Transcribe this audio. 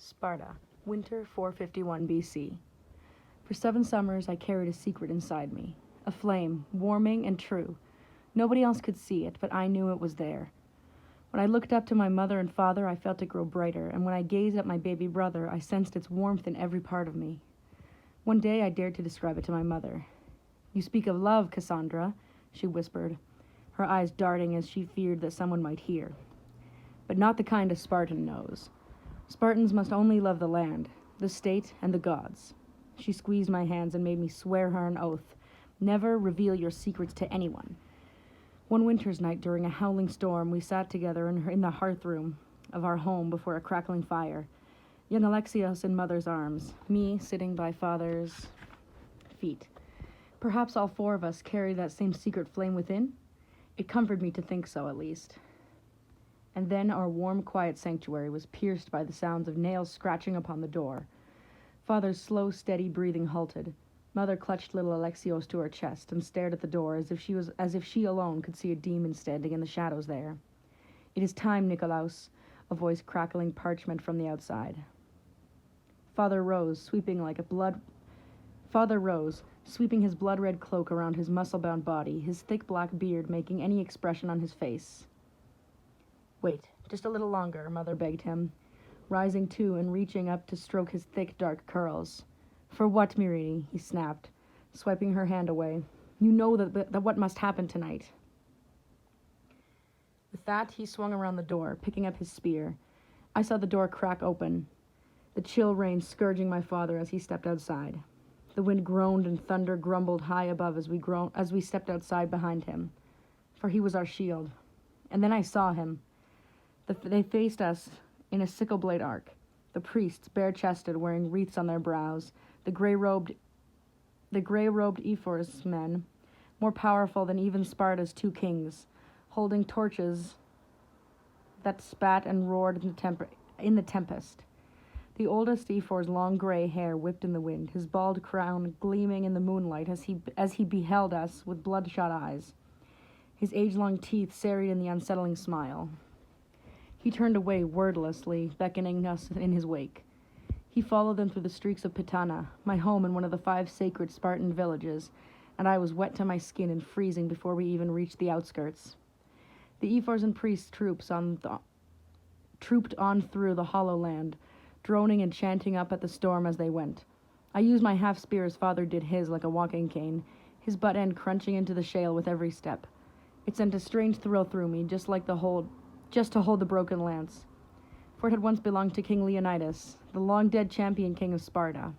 Sparta, winter 451 BC. For 7 summers I carried a secret inside me, a flame, warming and true. Nobody else could see it, but I knew it was there. When I looked up to my mother and father, I felt it grow brighter, and when I gazed at my baby brother, I sensed its warmth in every part of me. One day I dared to describe it to my mother. "You speak of love, Cassandra," she whispered, her eyes darting as she feared that someone might hear. "But not the kind a Spartan knows. Spartans must only love the land, the state, and the gods." She squeezed my hands and made me swear her an oath. "Never reveal your secrets to anyone." One winter's night during a howling storm, we sat together in the hearth room of our home before a crackling fire. Young Alexios in mother's arms, me sitting by father's feet. Perhaps all 4 of us carried that same secret flame within? It comforted me to think so, at least. And then our warm, quiet sanctuary was pierced by the sounds of nails scratching upon the door. Father's slow, steady breathing halted. Mother clutched little Alexios to her chest and stared at the door as if she alone could see a demon standing in the shadows there. "It is time, Nikolaos," a voice crackling parchment from the outside. Father rose, sweeping his blood-red cloak around his muscle-bound body, his thick black beard making any expression on his face. "Wait, just a little longer," Mother begged him, rising too and reaching up to stroke his thick, dark curls. "For what, Myrine?" he snapped, swiping her hand away. "You know that what must happen tonight." With that, he swung around the door, picking up his spear. I saw the door crack open, the chill rain scourging my father as he stepped outside. The wind groaned and thunder grumbled high above as we stepped outside behind him, for he was our shield. And then I saw him. They faced us in a sickle blade arc, the priests, bare-chested, wearing wreaths on their brows, the gray-robed Ephors men, more powerful than even Sparta's 2 kings, holding torches that spat and roared in the tempest. The oldest Ephor's long gray hair whipped in the wind, his bald crown gleaming in the moonlight as he beheld us with bloodshot eyes, his age-long teeth serried in the unsettling smile. He turned away wordlessly, beckoning us in his wake. He followed them through the streets of Pitana, my home in one of the 5 sacred Spartan villages, and I was wet to my skin and freezing before we even reached the outskirts. The Ephors and priests trooped on through the hollow land, droning and chanting up at the storm as they went. I used my half-spear as father did his like a walking cane, his butt end crunching into the shale with every step. It sent a strange thrill through me, just to hold the broken lance, for it had once belonged to King Leonidas, the long-dead champion king of Sparta.